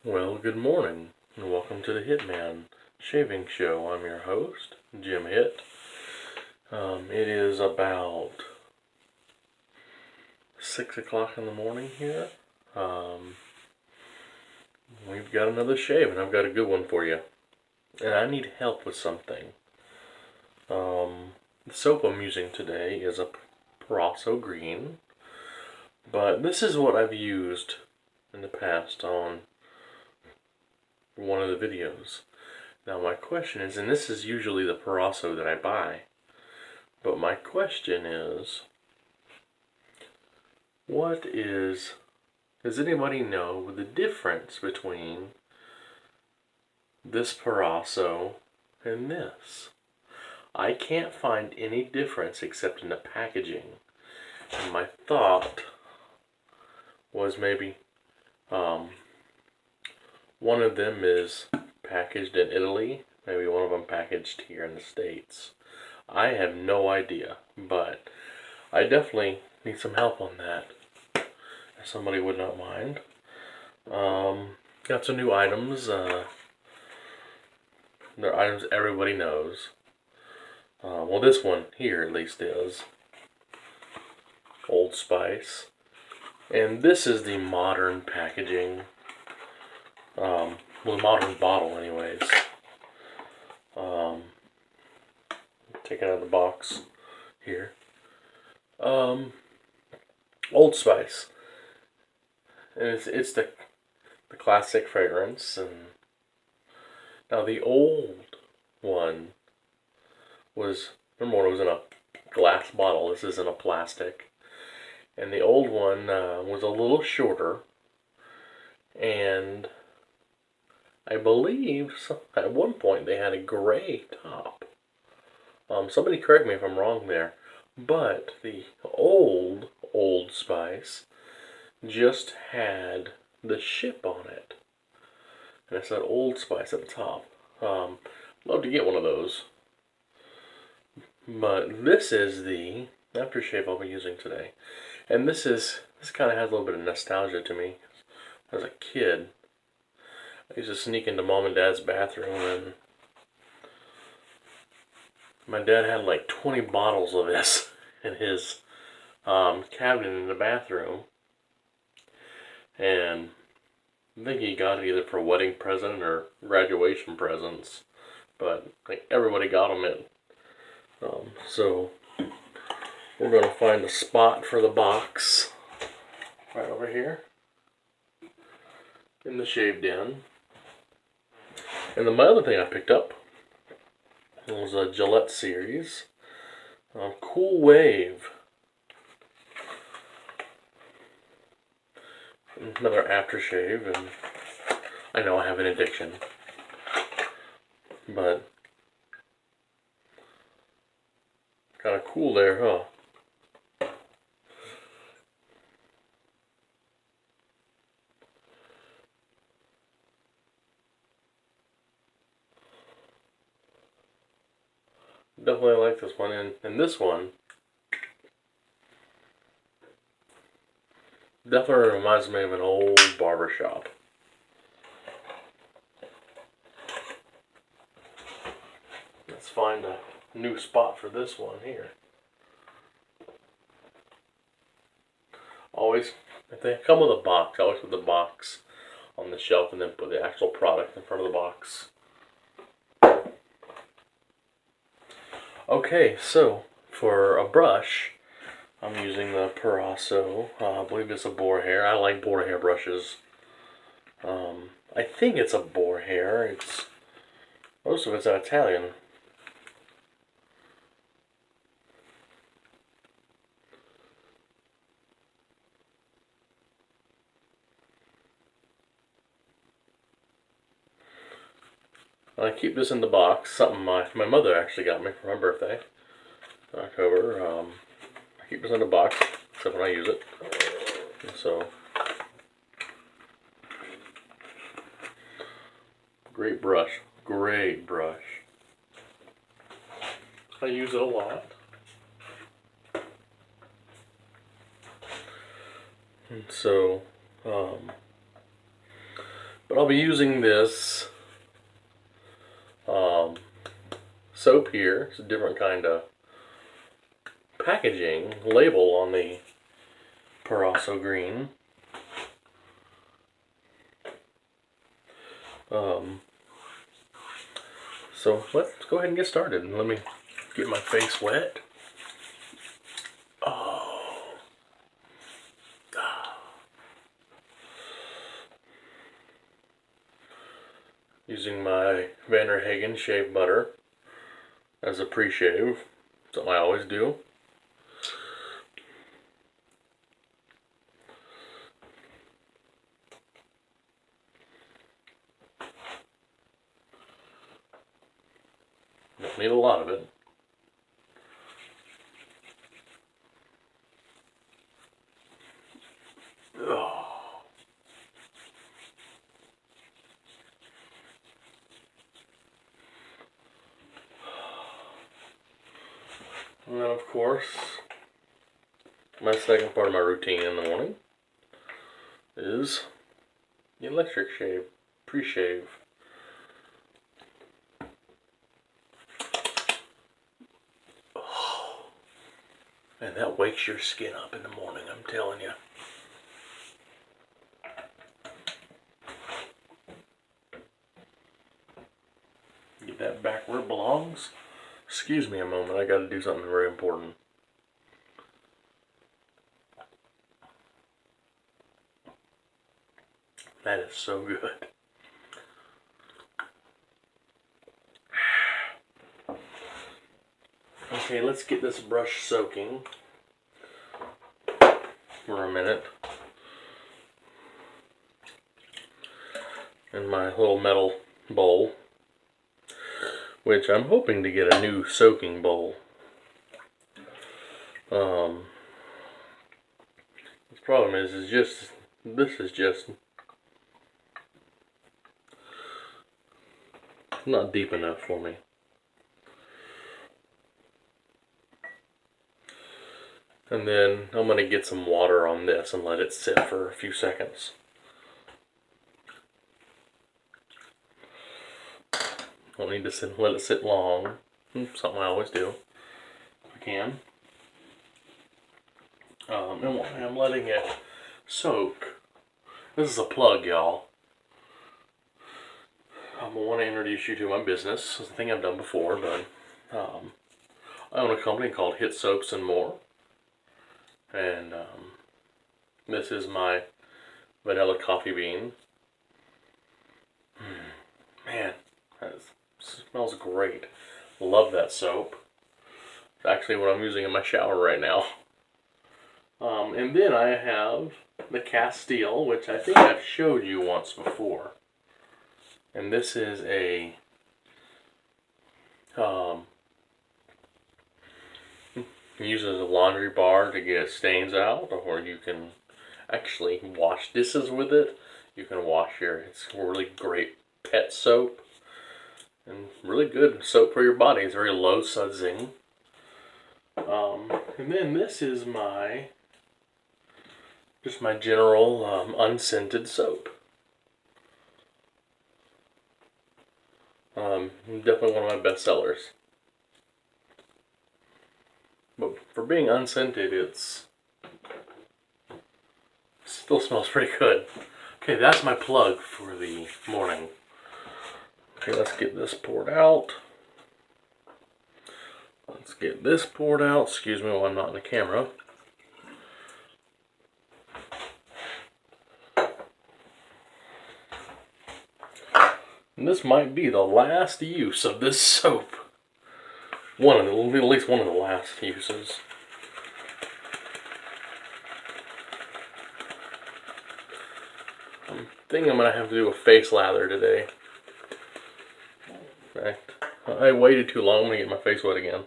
Well, good morning, and welcome to the Hitman Shaving Show. I'm your host, Jim Hitt. It is about 6 o'clock in the morning here. We've got another shave, and I've got a good one for you. And I need help with something. The soap I'm using today is a proraso green, but this is what I've used in the past on one of the videos. Now my question is, and this is usually the proraso that I buy, but my question is, does anybody know the difference between this proraso and this? I can't find any difference except in the packaging. And my thought was maybe one of them is packaged in Italy, maybe one of them packaged here in the States. I have no idea, but I definitely need some help on that, if somebody would not mind. Got some new items. They're items everybody knows. Well, this one here at least is Old Spice. And this is the modern packaging. Well, the modern bottle anyways. Take it out of the box here. Old Spice. And it's the classic fragrance. And now the old one was, remember when it was in a glass bottle, this is in a plastic. And the old one was a little shorter, and I believe at one point they had a gray top. Somebody correct me if I'm wrong there, but the Old Spice just had the ship on it, and it said Old Spice at the top. Love to get one of those. But this is the aftershave I'll be using today. And this kind of has a little bit of nostalgia to me. As a kid, I used to sneak into mom and dad's bathroom, and my dad had like 20 bottles of this in his cabinet in the bathroom. And I think he got it either for a wedding present or graduation presents. But like everybody got them in. So we're going to find a spot for the box right over here in the shave den. And then my other thing I picked up was a Gillette series, Cool Wave. Another aftershave, and I know I have an addiction, but kind of cool there, huh? Definitely like this one, and this one definitely reminds me of an old barber shop. Let's find a new spot for this one here. Always, if they come with a box, I always put the box on the shelf and then put the actual product in front of the box. Okay, so for a brush, I'm using the proraso. I believe it's a boar hair. I like boar hair brushes. I think it's a boar hair. Most of it's Italian. I keep this in the box. Something my mother actually got me for my birthday, October. I keep this in the box, except when I use it. And so, great brush. Great brush. I use it a lot. And so, But I'll be using this soap here. It's a different kind of packaging label on the proraso green. So let's go ahead and get started. Let me get my face wet. Oh. Using my Van der Hagen shave butter as a pre-shave. Something I always do. Don't need a lot of it. Oh. And then, of course, my second part of my routine in the morning is the electric shave, pre-shave. And that wakes your skin up in the morning, I'm telling you. Get that back where it belongs. Excuse me a moment, I gotta do something very important. That is so good. Okay, let's get this brush soaking for a minute. In my little metal bowl, which I'm hoping to get a new soaking bowl. The problem is this is just not deep enough for me. And then I'm going to get some water on this and let it sit for a few seconds. Don't need to let it sit long. Something I always do if I can. And while I'm letting it soak, this is a plug, y'all. I want to introduce you to my business. It's a thing I've done before, but I own a company called Hit Soaps and More. And this is my vanilla coffee bean. Man, that smells great. Love that soap. It's actually what I'm using in my shower right now. And then I have the Castile, which I think I've showed you once before. And this is a uses a laundry bar to get stains out, or you can actually wash dishes with it. You can wash it's really great pet soap and really good soap for your body. It's very low sudsing. And then this is just my general unscented soap. Definitely one of my best sellers. But for being unscented, it still smells pretty good. Okay, that's my plug for the morning. Okay, let's get this poured out. Let's get this poured out. Excuse me while I'm not in the camera. And this might be the last use of this soap. At least one of the last uses. I'm thinking I'm going to have to do a face lather today. In fact, I waited too long. I'm going to get my face wet again.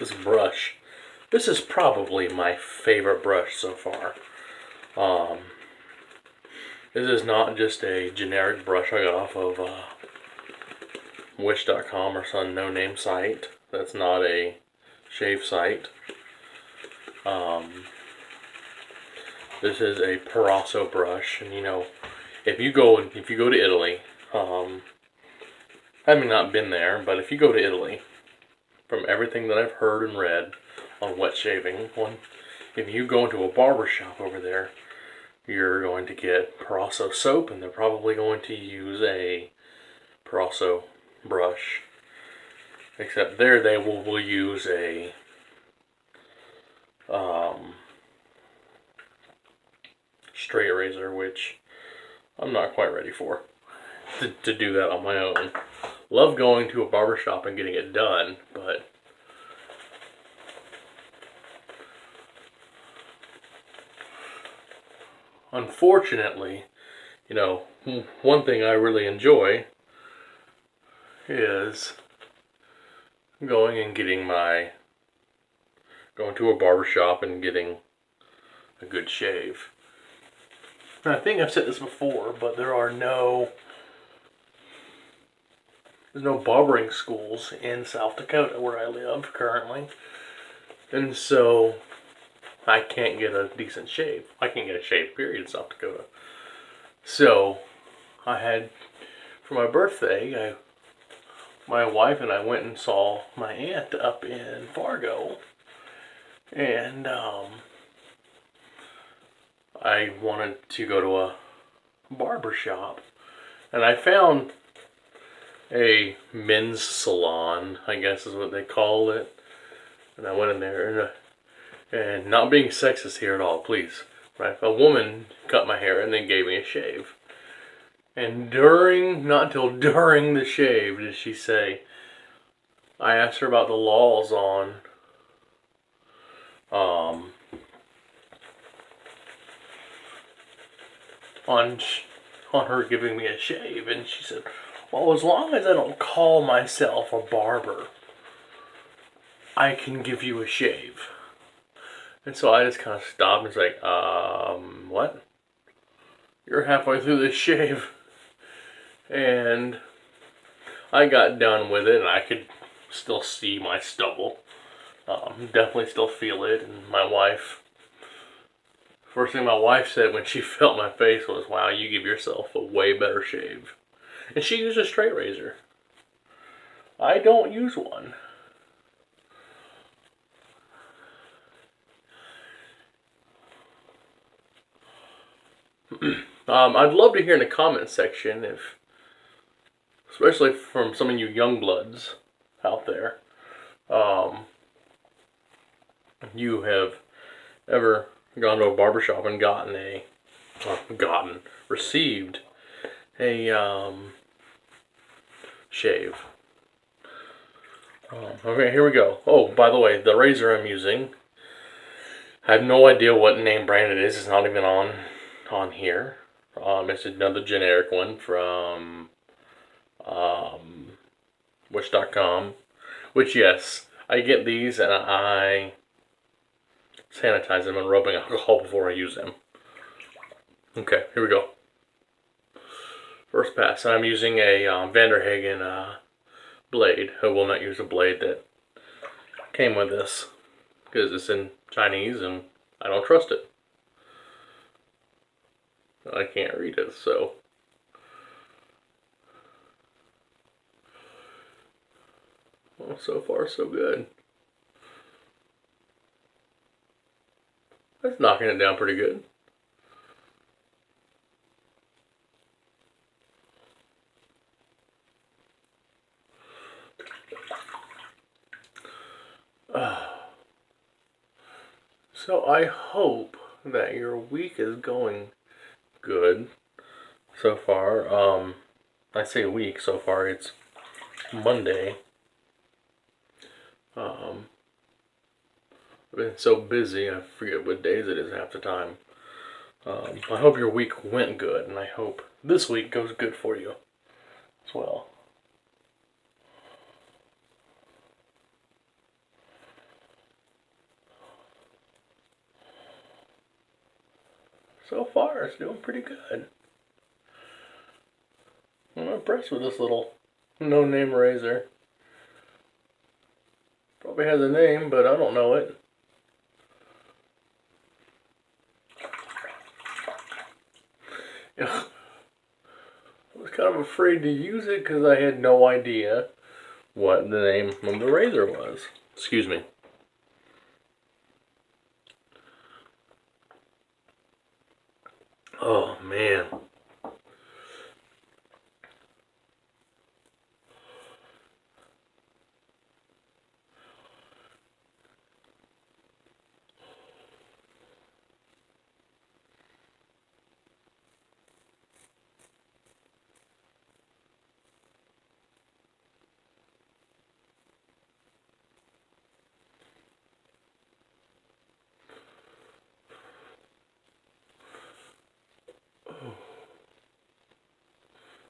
This brush. This is probably my favorite brush so far. This is not just a generic brush I got off of wish.com or some no-name site. That's not a shave site. This is a proraso brush, and you know, if you go to Italy, having not been there, but if you go to Italy, from everything that I've heard and read on wet shaving, if you go into a barber shop over there, you're going to get proraso soap, and they're probably going to use a proraso brush. Except there they will use a straight razor, which I'm not quite ready for to do that on my own. Love going to a barber shop and getting it done, but unfortunately, you know, one thing I really enjoy is going to a barber shop and getting a good shave. And I think I've said this before, but there's no barbering schools in South Dakota where I live currently. And so I can't get a decent shave. I can't get a shave, period, in South Dakota. So for my birthday, my wife and I went and saw my aunt up in Fargo. And I wanted to go to a barber shop. And I found a men's salon, I guess is what they call it. And I went in there, and not being sexist here at all, please. Right? A woman cut my hair and then gave me a shave. And not until during the shave did she say, I asked her about the laws on her giving me a shave, and she said, well, as long as I don't call myself a barber, I can give you a shave. And so I just kind of stopped and was like, what? You're halfway through this shave. And I got done with it, and I could still see my stubble. Definitely still feel it. And first thing my wife said when she felt my face was, wow, you give yourself a way better shave. And she used a straight razor. I don't use one. I'd love to hear in the comment section, especially from some of you young bloods out there, you have ever gone to a barbershop and received a shave. Okay, here we go. Oh, by the way, the razor I'm using, I have no idea what name brand it is. It's not even on here. It's another generic one from wish.com. Which, yes, I get these and I sanitize them and rubbing alcohol before I use them. Okay, here we go. First pass. I'm using a Vanderhagen blade. I will not use a blade that came with this because it's in Chinese and I don't trust it. I can't read it, so. Well, so far so good. That's knocking it down pretty good. So I hope that your week is going good so far. I say week so far, it's Monday. I've been so busy I forget what days it is half the time. I hope your week went good, and I hope this week goes good for you as well. So far, it's doing pretty good. I'm impressed with this little No name razor. Probably has a name, but I don't know it. I was kind of afraid to use it because I had no idea what the name of the razor was. Excuse me. Oh, man.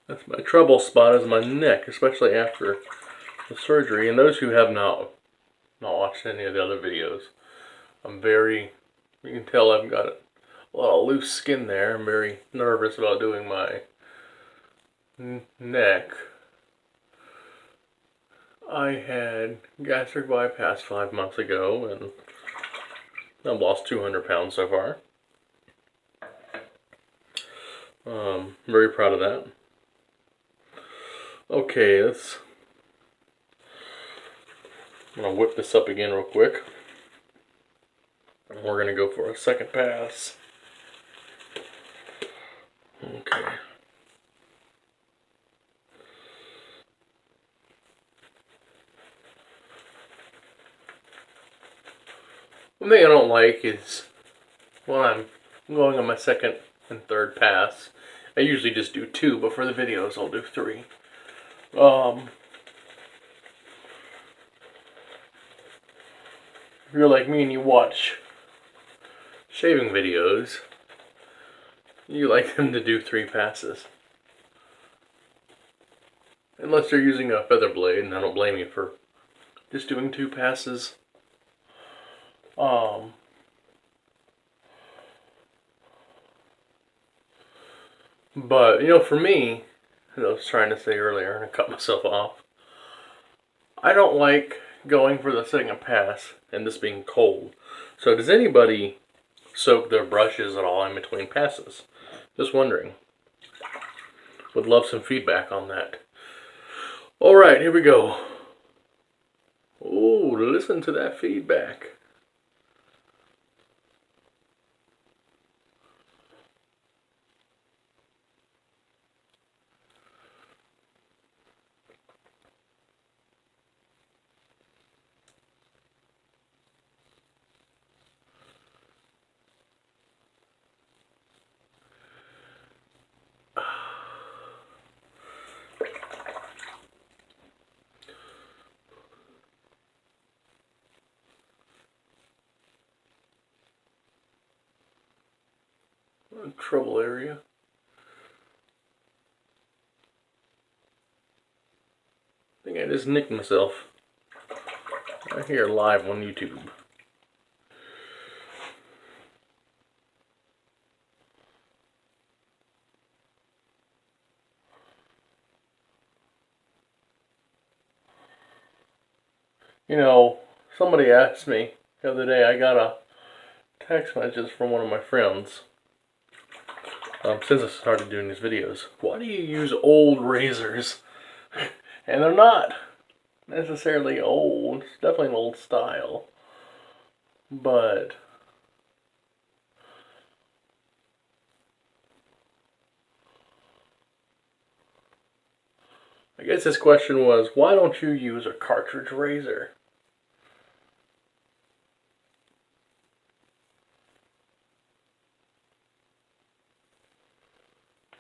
That's my trouble spot, is my neck, especially after the surgery. And those who have not watched any of the other videos, you can tell I've got a lot of loose skin there. I'm very nervous about doing my neck. I had gastric bypass 5 months ago, and I've lost 200 pounds so far. Very proud of that. Okay, I'm gonna whip this up again real quick. And we're gonna go for a second pass. Okay. One thing I don't like is when I'm going on my second and third pass, I usually just do 2, but for the videos I'll do 3. If you're like me and you watch shaving videos, you like them to do 3 passes. Unless you're using a feather blade, and I don't blame you for just doing 2 passes. But, for me, as I was trying to say earlier, and I cut myself off, I don't like going for the second pass and this being cold. So does anybody soak their brushes at all in between passes? Just wondering. Would love some feedback on that. Alright, here we go. Oh, listen to that feedback. Trouble area. I think I just nicked myself. Right here live on YouTube. Somebody asked me the other day, I got a text message from one of my friends, since I started doing these videos. Why do you use old razors? And they're not necessarily old. It's definitely an old style. But I guess his question was, why don't you use a cartridge razor?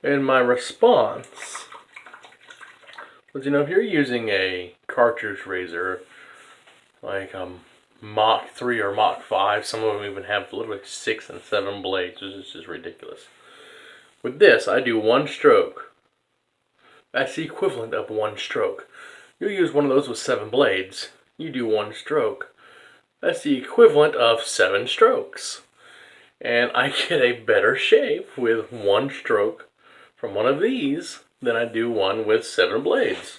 And my response was, if you're using a cartridge razor, like Mach 3 or Mach 5, some of them even have literally 6 and 7 blades, which is just ridiculous. With this, I do 1 stroke. That's the equivalent of 1 stroke. You use one of those with 7 blades, you do 1 stroke. That's the equivalent of 7 strokes. And I get a better shave with 1 stroke from one of these than I do one with 7 blades.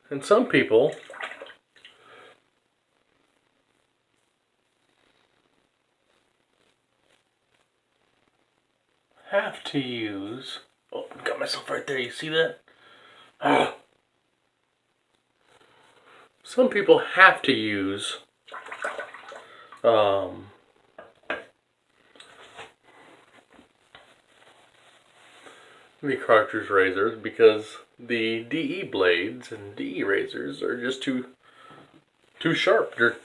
And some people have to use... Oh, got myself right there. You see that? Ah. Some people have to use the cartridge razors because the DE blades and DE razors are just too sharp. Their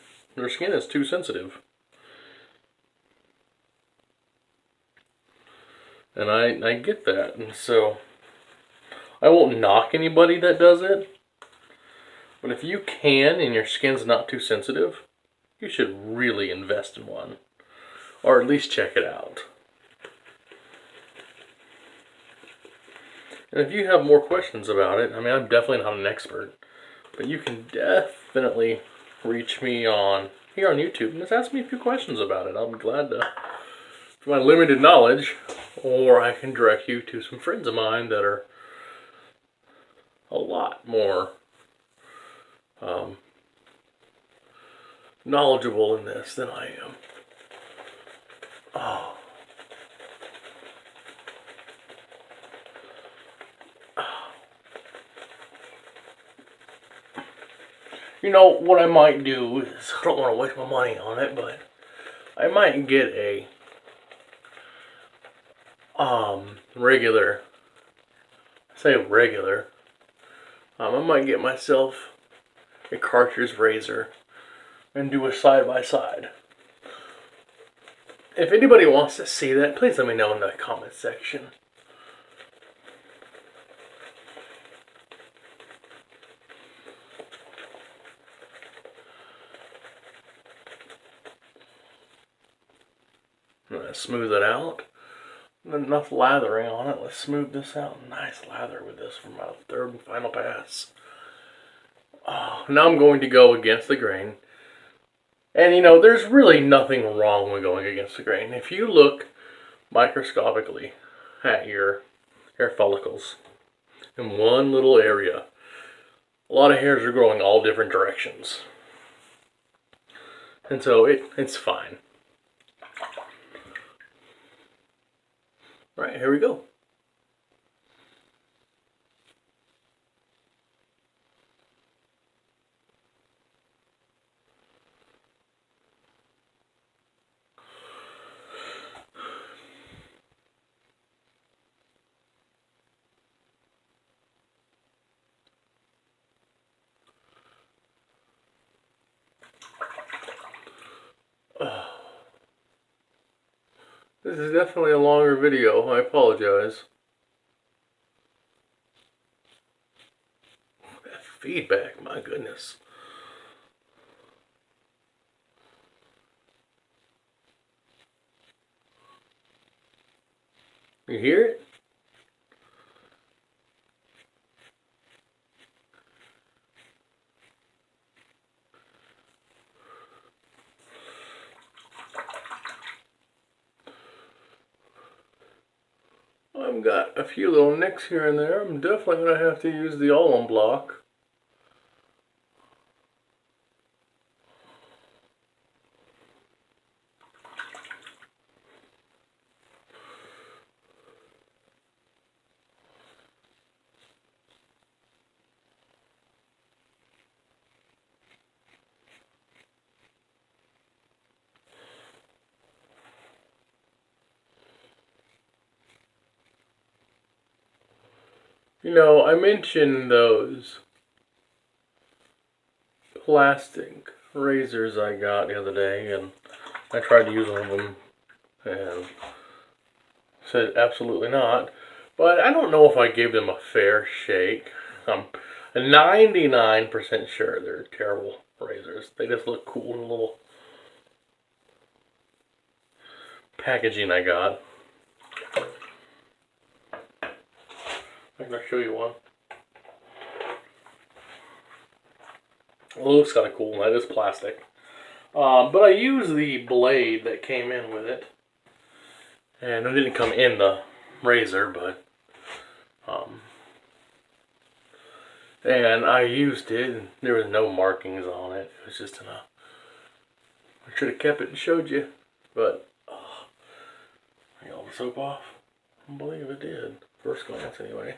skin is too sensitive. And I get that. And so I won't knock anybody that does it. But if you can and your skin's not too sensitive, you should really invest in one. Or at least check it out. And if you have more questions about it, I mean, I'm definitely not an expert, but you can definitely reach me here on YouTube and just ask me a few questions about it. I'll be glad to, for my limited knowledge, or I can direct you to some friends of mine that are a lot more knowledgeable in this than I am. Oh. You know, what I might do is, I don't want to waste my money on it, but I might get a regular, I might get myself a cartridge razor and do a side-by-side. If anybody wants to see that, please let me know in the comment section. I'm going to smooth it out. Enough lathering on it. Let's smooth this out. Nice lather with this for my third and final pass. Oh, now I'm going to go against the grain. And you know, there's really nothing wrong with going against the grain. If you look microscopically at your hair follicles in one little area, a lot of hairs are growing all different directions. And so it's fine. All right, here we go. This is definitely a longer video. I apologize. That feedback, my goodness. You hear it? I've got a few little nicks here and there. I'm definitely going to have to use the alum block. You know, I mentioned those plastic razors I got the other day, and I tried to use one of them and said absolutely not. But I don't know if I gave them a fair shake. I'm 99% sure they're terrible razors. They just look cool in the little packaging I got. I'm going to show you one. It looks kind of cool. That is plastic. But I used the blade that came in with it. And it didn't come in the razor, but And I used it, and there was no markings on it. It was just enough. I should have kept it and showed you, but I got all the soap off. I don't believe it did. First glance, anyway.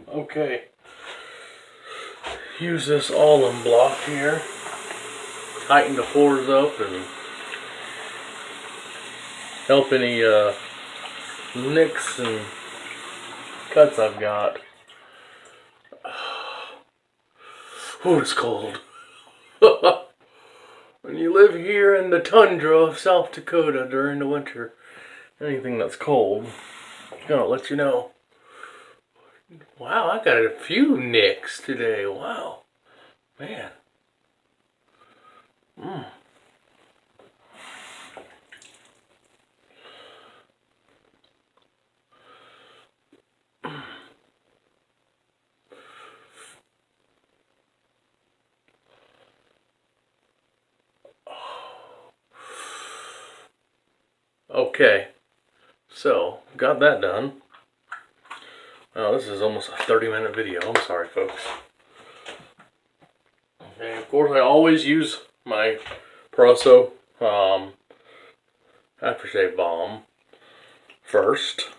Okay. Use this alum block here. Tighten the pores up and help any nicks and cuts I've got. Oh, it's cold. When you live here in the tundra of South Dakota during the winter, anything that's cold, I'm gonna let you know. Wow, I got a few nicks today. Wow. Man. Okay. So, got that done. Now, this is almost a 30-minute video. I'm sorry, folks. Okay, of course, I always use my proraso aftershave balm first.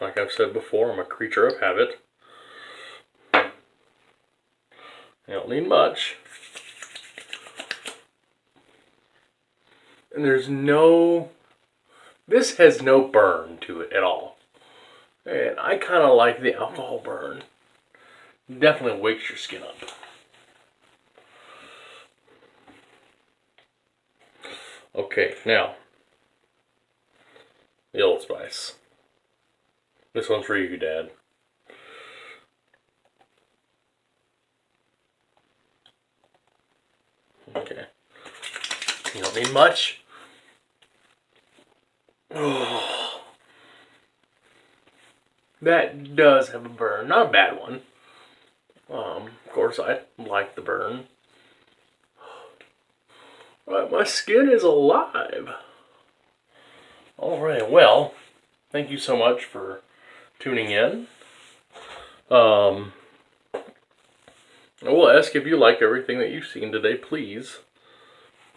Like I've said before, I'm a creature of habit. You don't need much. And this has no burn to it at all. And I kind of like the alcohol burn. Definitely wakes your skin up. Okay, now, the Old Spice. This one's for you, Dad. Okay. You don't need much. Oh, that does have a burn. Not a bad one. Of course, I like the burn. Alright, my skin is alive. Alright, well, thank you so much for tuning in. I will ask if you like everything that you've seen today. Please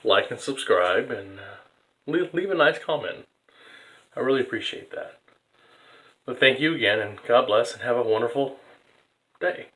like and subscribe and leave a nice comment. I really appreciate that. But thank you again, and God bless, and have a wonderful day.